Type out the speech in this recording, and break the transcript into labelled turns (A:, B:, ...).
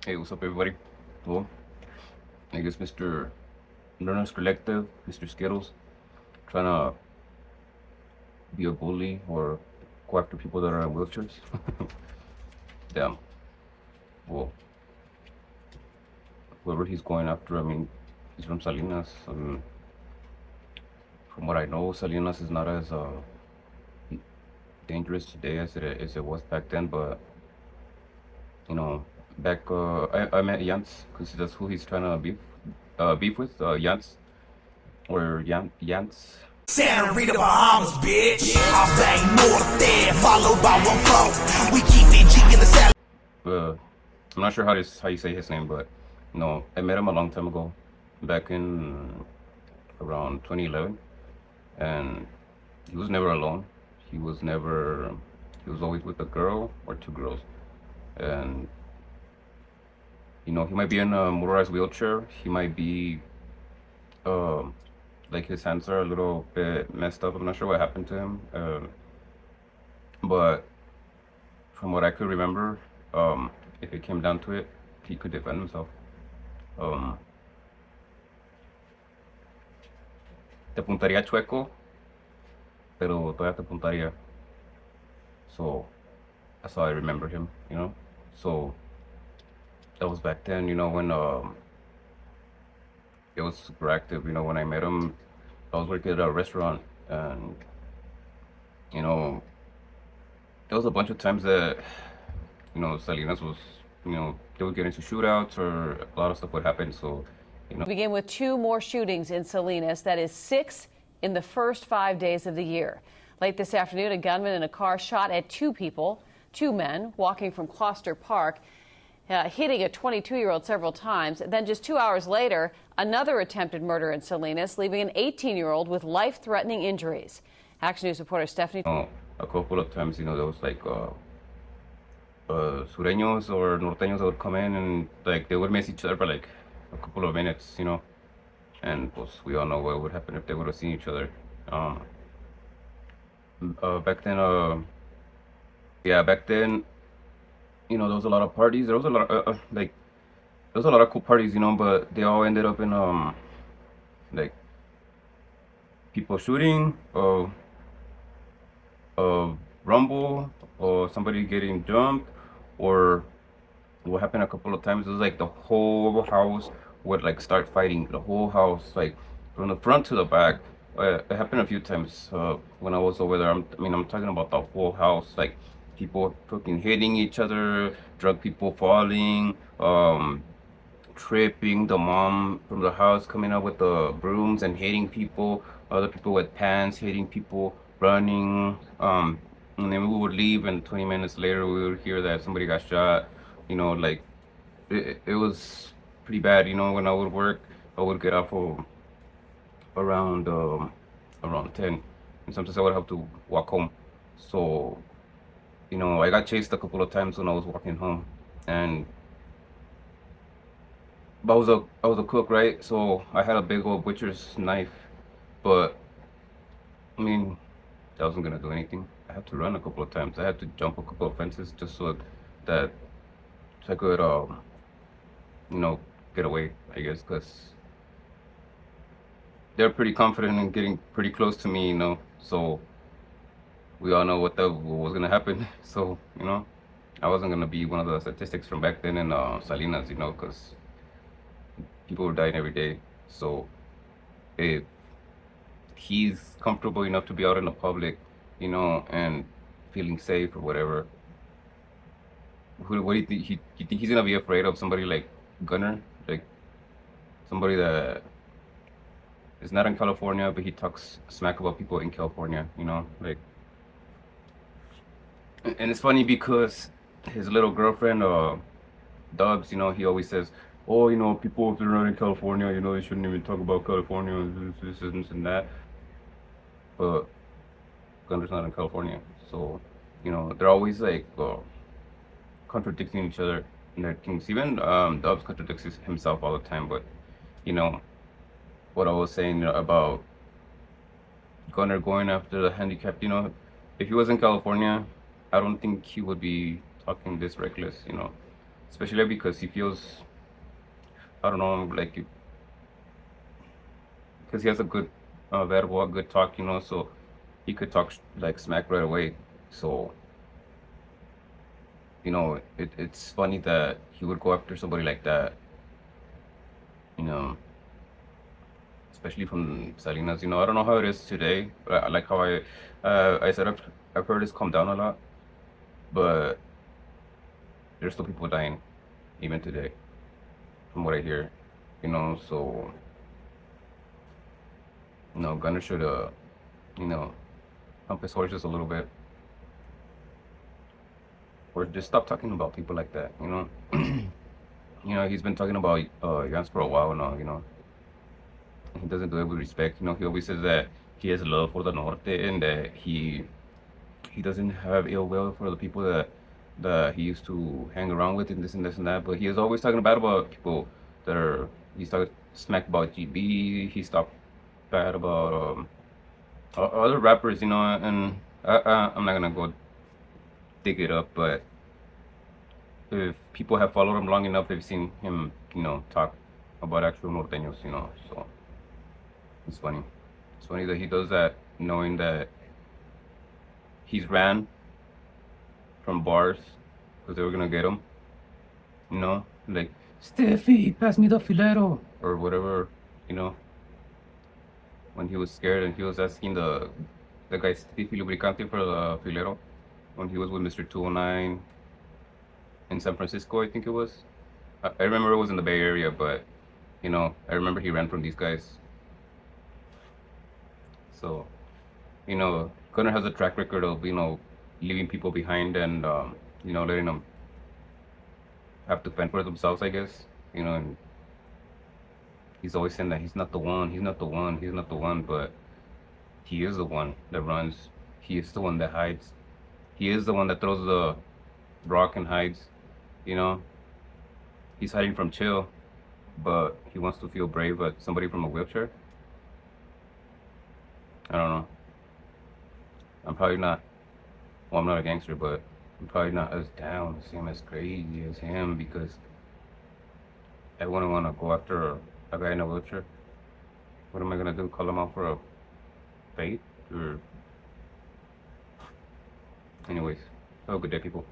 A: Hey, what's up, everybody? Well, I guess Mr. Learner's Collective, Mr. Skittles, trying to be a bully or go after people that are in wheelchairs. Damn. Well, whoever he's going after, I mean, he's from Salinas. From what I know, Salinas is not as dangerous today as it was back then. But you know, back I met Jans because that's who he's trying to beef with. Jans or Jans.
B: Santa Rita, Bahamas, bitch. I bang north there, followed by 1-4. We keep it G in the salad.
A: uh, I'm not sure how you say his name, but no, I met him a long time ago, back in around 2011, and he was never alone. He was never. He was always with a girl or two girls, and he might be in a motorized wheelchair. He might be, um, like his hands are a little bit messed up. I'm not sure what happened to him, but from what I could remember, if it came down to it, he could defend himself. Um, Te apuntaría chueco, pero todavía te apuntaría. So that's how I remember him. So that was back then, when it was super active. When I met him, I was working at a restaurant, and you know, there was a bunch of times that Salinas was, they would get into shootouts or a lot of stuff would happen. So,
C: Begin with two more shootings in Salinas. That is 6 in the first 5 days of the year. Late this afternoon, a gunman in a car shot at two men walking from Closter Park, hitting a 22-year-old several times. Then just 2 hours later, another attempted murder in Salinas, leaving an 18-year-old with life-threatening injuries. Action News reporter Stephanie.
A: a couple of times, there was like sureños or norteños that would come in and like they would miss each other for like a couple of minutes. And pues we all know what would happen if they would have seen each other. Um, Back then, yeah, back then, there was a lot of parties. There was a lot of, like, there was a lot of cool parties, but they all ended up in, like, people shooting, rumble, or somebody getting jumped, or what happened a couple of times was like the whole house would like start fighting. The whole house, like from the front to the back. It happened a few times when I was over there. I'm talking about the whole house, like people fucking hitting each other, drunk people falling, tripping. The mom from the house coming out with the brooms and hitting people. Other people with pants hitting people, running. And then we would leave, and 20 minutes later, we would hear that somebody got shot. Like it was pretty bad. When I would work, I would get off around around 10, and sometimes I would have to walk home. So I got chased a couple of times when I was walking home, and but I was a cook, right? So I had a big old butcher's knife, but I mean that wasn't gonna do anything. I had to run a couple of times. I had to jump a couple of fences just that so I could you know get away, I guess, because they're pretty confident in getting pretty close to me. So we all know what was gonna happen. So I wasn't gonna be one of the statistics from back then in Salinas, because people were dying every day. So if he's comfortable enough to be out in the public, and feeling safe or whatever, what do you think? You think he's gonna be afraid of somebody like Gunner, like somebody that is not in California, but he talks smack about people in California, like. And it's funny because his little girlfriend, Dubs, he always says, "Oh, people if they're not in California, they shouldn't even talk about California, this and that." But Gunner's not in California, so they're always like contradicting each other in their things. Even Dubs contradicts himself all the time. But you know what I was saying about Gunner going after the handicapped. If he was in California, I don't think he would be talking this reckless. especially because he feels, I don't know, like because he has a good verbo, a good talk, you know, so he could talk like smack right away. So you know, it's funny that he would go after somebody like that, you know, especially from Salinas. You know, I don't know how it is today, but I like how I said I've heard it's calmed down a lot, but there's still people dying even today, from what I hear. You know, so you know, Gunner should you know, pump his horse just a little bit, or just stop talking about people like that. You know, you know, he's been talking about Jans for a while now. You know, he doesn't do it with respect. You know, he always says that he has love for the Norte and that he doesn't have ill will for the people that he used to hang around with and this and that. But he is always talking bad about people that are. He's talking smack about GB. He's talked bad about other rappers. You know, and I'm not gonna go dig it up, but if people have followed him long enough, they've seen him, you know, talk about actual norteños. You know, so it's funny. It's funny that he does that, knowing that he's ran from bars because they were gonna get him. You know, like Steffi, pass me the filero or whatever. You know, when he was scared and he was asking the guy Steffi Lubricante for the filero when he was with Mr. 209 in San Francisco, I think it was. I remember it was in the Bay Area, but you know, I remember he ran from these guys. So, you know, Gunner has a track record of, you know, leaving people behind and you know, letting them have to fend for themselves, I guess. You know, and he's always saying that he's not the one, he's not the one, he's not the one, but he is the one that runs. He is the one that hides. He is the one that throws the rock and hides. You know, he's hiding from Chill, but he wants to feel brave at somebody from a wheelchair. I don't know. I'm probably not. Well, I'm not a gangster, but I'm probably not as down as him, as crazy as him, because I wouldn't want to go after a guy in a wheelchair. What am I gonna do? Call him out for a fate? Or anyways, have a good day, people.